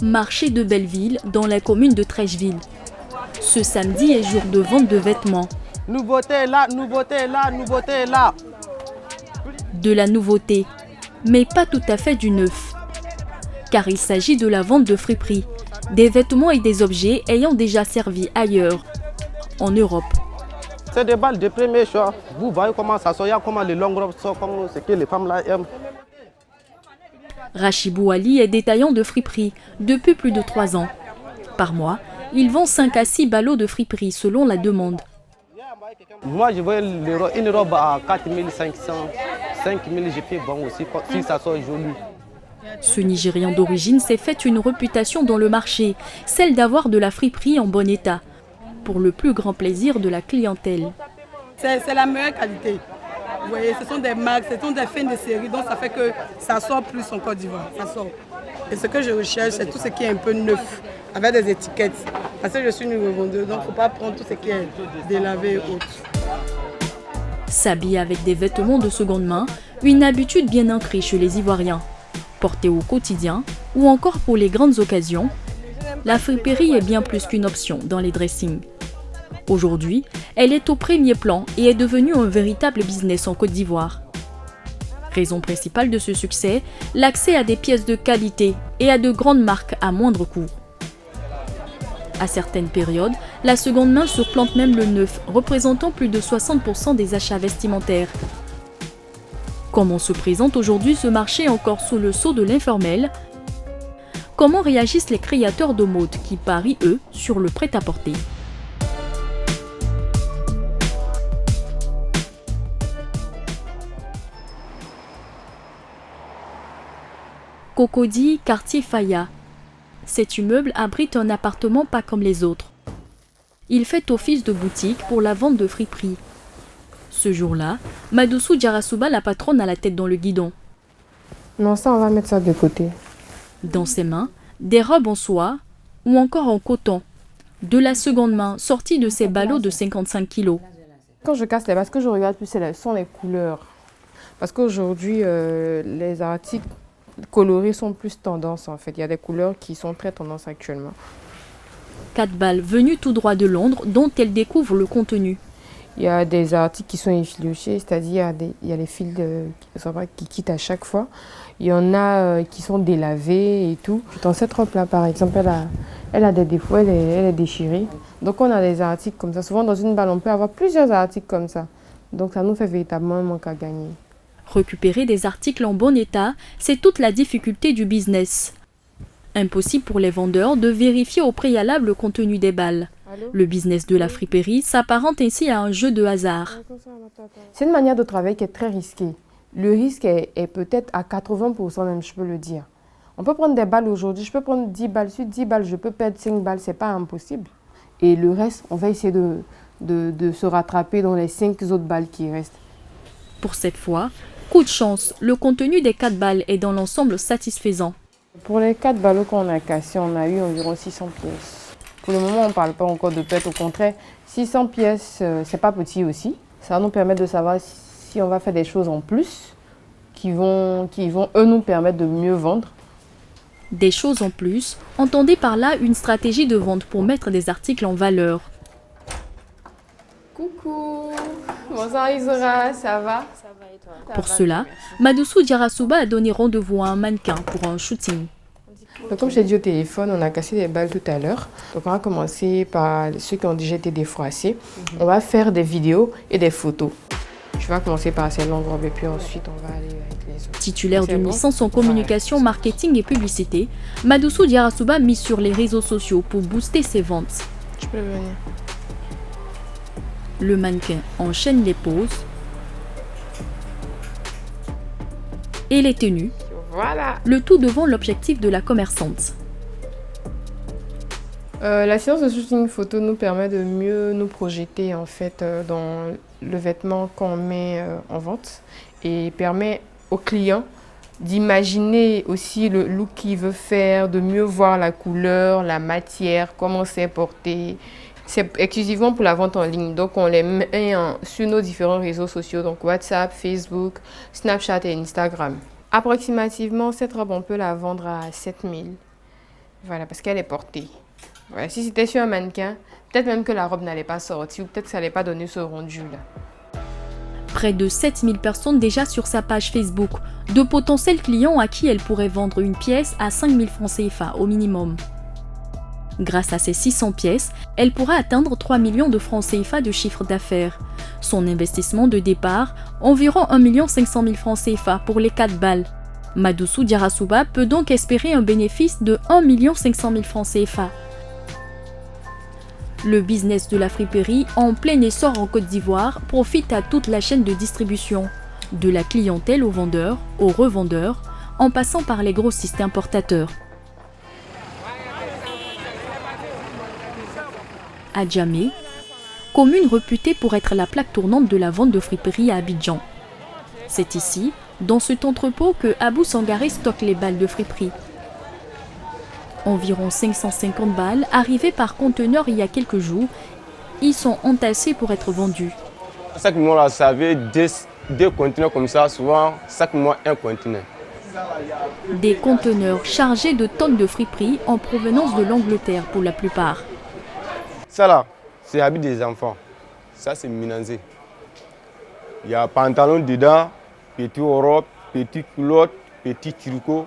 Marché de Belleville, dans la commune de Trècheville. Ce samedi est jour de vente de vêtements. Nouveauté là, nouveauté là, nouveauté là. De la nouveauté, mais pas tout à fait du neuf. Car il s'agit de la vente de friperies, des vêtements et des objets ayant déjà servi ailleurs, en Europe. C'est des balles de premier choix. Vous voyez comment ça sort, comment les longues robes sont, comme ce que les femmes là aiment. Rachibou Ali est détaillant de friperie depuis plus de 3 ans. Par mois, il vend 5 à 6 ballots de friperie selon la demande. Moi, je vois une robe à 4 500, 5 000, je fais bon aussi, si ça sort joli. Ce Nigérian d'origine s'est fait une réputation dans le marché, celle d'avoir de la friperie en bon état, pour le plus grand plaisir de la clientèle. C'est la meilleure qualité. Vous voyez, ce sont des marques, ce sont des fins de série, donc ça fait que ça sort plus en Côte d'Ivoire, ça sort. Et ce que je recherche, c'est tout ce qui est un peu neuf, avec des étiquettes. Parce que je suis une revendeuse, donc il ne faut pas prendre tout ce qui est délavé et autres. S'habiller avec des vêtements de seconde main, une habitude bien ancrée chez les Ivoiriens. Portée au quotidien ou encore pour les grandes occasions, la friperie est bien plus qu'une option dans les dressings. Aujourd'hui, elle est au premier plan et est devenue un véritable business en Côte d'Ivoire. Raison principale de ce succès, l'accès à des pièces de qualité et à de grandes marques à moindre coût. À certaines périodes, la seconde main surplante même le neuf, représentant plus de 60% des achats vestimentaires. Comment se présente aujourd'hui ce marché encore sous le sceau de l'informel? Comment réagissent les créateurs de mode qui parient, eux, sur le prêt-à-porter? Cocody, quartier Faya. Cet immeuble abrite un appartement pas comme les autres. Il fait office de boutique pour la vente de friperies. Ce jour-là, Madoussou Diarasouba, la patronne, a la tête dans le guidon. Non, ça, on va mettre ça de côté. Dans ses mains, des robes en soie ou encore en coton. De la seconde main, sortie de ses ballots de 55 kilos. Quand je casse les balles, ce que je regarde plus, sont les couleurs. Parce qu'aujourd'hui, les articles colorés sont plus tendance en fait. Il y a des couleurs qui sont très tendance actuellement. 4 balles venues tout droit de Londres dont elle découvre le contenu. Il y a des articles qui sont effilochés, c'est-à-dire il y a les fils qui quittent à chaque fois. Il y en a qui sont délavés et tout. Dans cette robe-là, par exemple, elle a des défauts, elle est déchirée. Donc on a des articles comme ça. Souvent dans une balle, on peut avoir plusieurs articles comme ça. Donc ça nous fait véritablement un manque à gagner. Récupérer des articles en bon état, c'est toute la difficulté du business. Impossible pour les vendeurs de vérifier au préalable le contenu des balles. Le business de la friperie s'apparente ainsi à un jeu de hasard. C'est une manière de travail qui est très risquée. Le risque est peut-être à 80% même, je peux le dire. On peut prendre des balles aujourd'hui, je peux prendre 10 balles, sur 10 balles, je peux perdre 5 balles, c'est pas impossible. Et le reste, on va essayer de se rattraper dans les 5 autres balles qui restent. Pour cette fois, coup de chance, le contenu des 4 balles est dans l'ensemble satisfaisant. Pour les 4 ballots qu'on a cassés, on a eu environ 600 pièces. Pour le moment, on ne parle pas encore de perte, au contraire, 600 pièces, c'est pas petit aussi. Ça va nous permettre de savoir si on va faire des choses en plus qui vont eux nous permettre de mieux vendre. Des choses en plus, entendez par là une stratégie de vente pour mettre des articles en valeur. Coucou, bonsoir Isora, ça va? Ça va et toi? Pour cela, Madoussou Diarasouba a donné rendez-vous à un mannequin pour un shooting. Donc, comme je t'ai dit au téléphone, on a cassé des balles tout à l'heure. Donc on va commencer par ceux qui ont déjà été défroissés. On va faire des vidéos et des photos. Je vais commencer par ces longues robes et puis ensuite on va aller avec les autres. Titulaire d'une licence en communication, marketing et publicité, Madoussou Diarasouba mise sur les réseaux sociaux pour booster ses ventes. Tu peux venir. Le mannequin enchaîne les poses et les tenues. Voilà. Le tout devant l'objectif de la commerçante. La séance de shooting photo nous permet de mieux nous projeter en fait dans le vêtement qu'on met en vente et permet au client d'imaginer aussi le look qu'il veut faire, de mieux voir la couleur, la matière, comment c'est porté. C'est exclusivement pour la vente en ligne, donc on les met sur nos différents réseaux sociaux, donc WhatsApp, Facebook, Snapchat et Instagram. Approximativement, cette robe, on peut la vendre à 7 000. Voilà, parce qu'elle est portée. Voilà, si c'était sur un mannequin, peut-être même que la robe n'allait pas sortir ou peut-être que ça n'allait pas donner ce rendu-là. Près de 7000 personnes déjà sur sa page Facebook, de potentiels clients à qui elle pourrait vendre une pièce à 5000 francs CFA au minimum. Grâce à ces 600 pièces, elle pourra atteindre 3 millions de francs CFA de chiffre d'affaires. Son investissement de départ, environ 1 500 000 francs CFA pour les 4 balles. Madoussou Diarasouba peut donc espérer un bénéfice de 1 500 000 francs CFA. Le business de la friperie, en plein essor en Côte d'Ivoire, profite à toute la chaîne de distribution, de la clientèle aux vendeurs, aux revendeurs, en passant par les grossistes importateurs. Adjamé, commune réputée pour être la plaque tournante de la vente de friperie à Abidjan. C'est ici, dans cet entrepôt, que Abou Sangaré stocke les balles de friperie. Environ 550 balles, arrivées par conteneur il y a quelques jours, y sont entassées pour être vendues. Chaque mois, là, ça avait deux conteneurs comme ça, souvent chaque mois un conteneur. Des conteneurs chargés de tonnes de friperie en provenance de l'Angleterre pour la plupart. Ça là, c'est l'habit des enfants. Ça c'est ménagé. Il y a pantalon dedans, petit robe, petit culotte, petit tricot.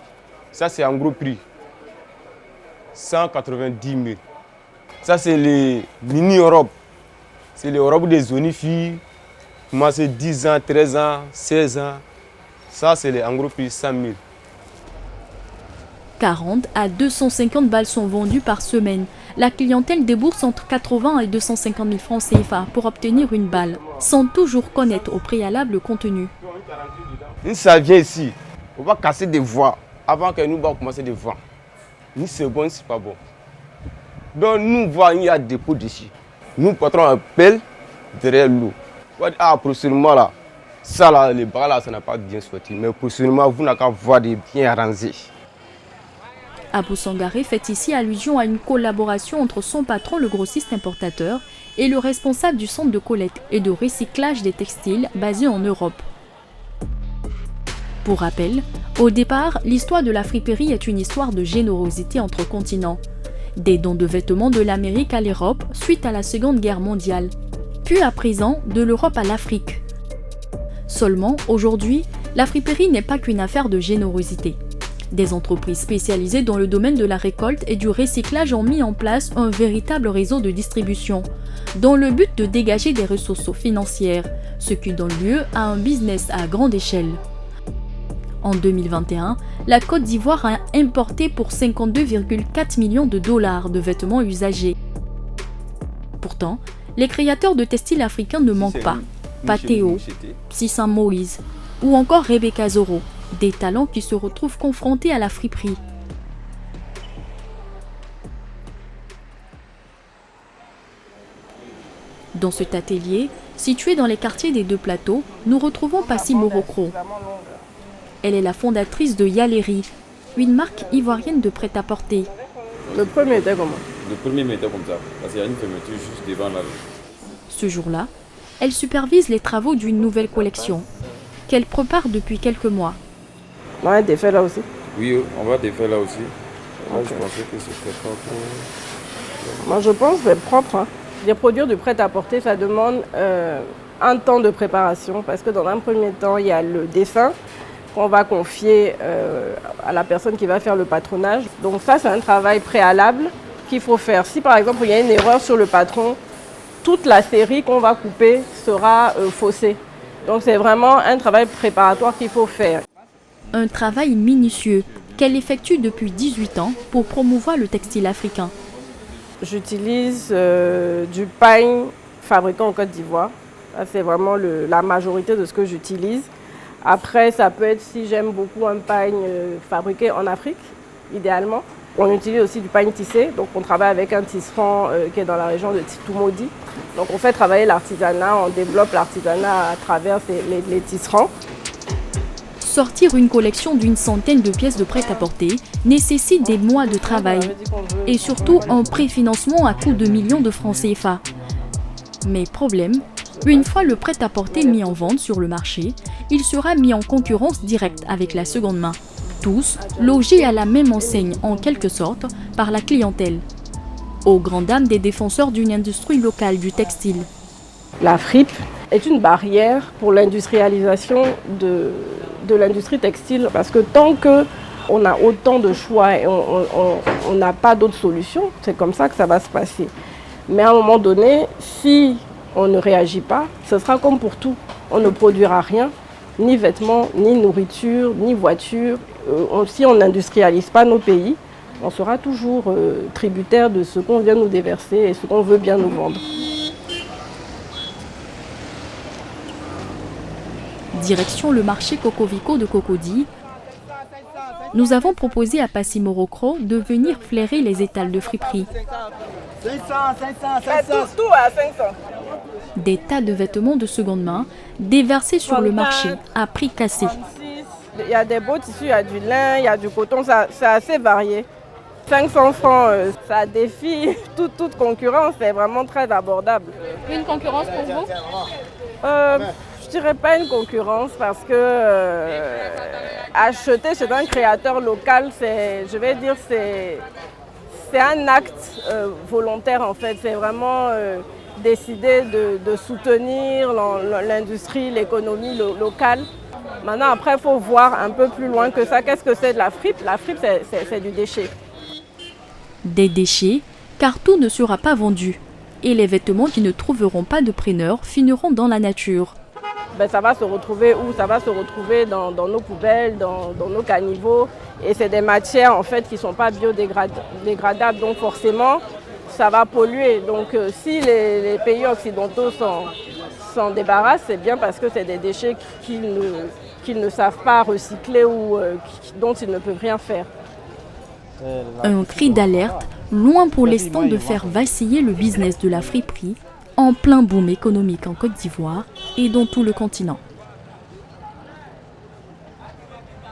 Ça c'est en gros prix. 190 000. Ça c'est les mini-robes. C'est les robes des jeunes filles. Moi c'est 10 ans, 13 ans, 16 ans. Ça c'est en gros prix 100 000. 40 à 250 balles sont vendues par semaine. La clientèle débourse entre 80 et 250 000 francs CFA pour obtenir une balle, sans toujours connaître au préalable le contenu. Ça vient ici, on va casser des voies avant que nous allons commencer des voies. Ni c'est bon, c'est pas bon. Donc nous voyons il y a des dépôt dessus. Nous patrons un pelle derrière l'eau. Ah, prochainement là, ça là, les bras là, ça n'a pas bien sorti. Mais prochainement, vous n'avez qu'à voir des bien arrangés. Abou Sangaré fait ici allusion à une collaboration entre son patron, le grossiste importateur, et le responsable du centre de collecte et de recyclage des textiles basé en Europe. Pour rappel, au départ, l'histoire de la friperie est une histoire de générosité entre continents. Des dons de vêtements de l'Amérique à l'Europe suite à la Seconde Guerre mondiale, puis à présent de l'Europe à l'Afrique. Seulement, aujourd'hui, la friperie n'est pas qu'une affaire de générosité. Des entreprises spécialisées dans le domaine de la récolte et du recyclage ont mis en place un véritable réseau de distribution, dans le but de dégager des ressources financières, ce qui donne lieu à un business à grande échelle. En 2021, la Côte d'Ivoire a importé pour 52,4 millions de dollars de vêtements usagés. Pourtant, les créateurs de textiles africains ne manquent pas. Patéo, Sissan Moïse ou encore Rebecca Zoro. Des talents qui se retrouvent confrontés à la friperie. Dans cet atelier, situé dans les quartiers des Deux Plateaux, nous retrouvons Passi Morocro. Elle est la fondatrice de Yaleri, une marque ivoirienne de prêt-à-porter. Le premier était comment? Le premier était comme ça, parce qu'il y a une fermeture juste devant là. Ce jour-là, elle supervise les travaux d'une nouvelle collection, qu'elle prépare depuis quelques mois. On va défaire là aussi? Oui, on va défaire là aussi. Moi, Okay. je pensais que c'était propre. Moi je pense que c'est propre. Hein. Les produits du prêt-à-porter, ça demande un temps de préparation parce que dans un premier temps, il y a le dessin qu'on va confier à la personne qui va faire le patronage. Donc ça, c'est un travail préalable qu'il faut faire. Si par exemple, il y a une erreur sur le patron, toute la série qu'on va couper sera faussée. Donc c'est vraiment un travail préparatoire qu'il faut faire. Un travail minutieux qu'elle effectue depuis 18 ans pour promouvoir le textile africain. J'utilise du pain fabriqué en Côte d'Ivoire. C'est vraiment la majorité de ce que j'utilise. Après, ça peut être, si j'aime beaucoup un pain fabriqué en Afrique, idéalement. On utilise aussi du pain tissé. Donc on travaille avec un tisserand qui est dans la région de Titoumodi. Donc on fait travailler l'artisanat, on développe l'artisanat à travers les tisserands. Sortir une collection d'une centaine de pièces de prêt-à-porter nécessite des mois de travail et surtout un préfinancement à coût de millions de francs CFA. Mais problème, une fois le prêt-à-porter mis en vente sur le marché, il sera mis en concurrence directe avec la seconde main. Tous logés à la même enseigne en quelque sorte par la clientèle, aux grandes dames des défenseurs d'une industrie locale du textile. La fripe est une barrière pour l'industrialisation de l'industrie textile parce que tant qu'on a autant de choix et on n'a pas d'autres solutions, c'est comme ça que ça va se passer. Mais à un moment donné, si on ne réagit pas, ce sera comme pour tout. On ne produira rien, ni vêtements, ni nourriture, ni voitures. Si on n'industrialise pas nos pays, on sera toujours tributaire de ce qu'on vient nous déverser et ce qu'on veut bien nous vendre. Direction le marché Cocovico de Cocody, nous avons proposé à Passy Morocro de venir flairer les étals de friperie. 500. Tout à 500. Des tas de vêtements de seconde main déversés sur le marché à prix cassé. Il y a des beaux tissus, il y a du lin, il y a du coton, c'est assez varié. 500 francs, ça défie toute concurrence, c'est vraiment très abordable. Une concurrence pour vous? Je dirais pas une concurrence parce que acheter chez un créateur local, c'est un acte volontaire en fait. C'est vraiment décider de soutenir l'industrie, l'économie locale. Maintenant après, il faut voir un peu plus loin que ça. Qu'est-ce que c'est de la fripe? La fripe, c'est du déchet. Des déchets, car tout ne sera pas vendu. Et les vêtements qui ne trouveront pas de preneur finiront dans la nature. Ça va se retrouver où? Ça va se retrouver dans nos poubelles, dans nos caniveaux. Et c'est des matières en fait qui ne sont pas biodégradables. Donc forcément, ça va polluer. Donc si les pays occidentaux s'en débarrassent, c'est bien parce que c'est des déchets qu'ils ne savent pas recycler ou dont ils ne peuvent rien faire. Un cri d'alerte, loin pour l'instant de faire vaciller le business de la friperie, en plein boom économique en Côte d'Ivoire et dans tout le continent.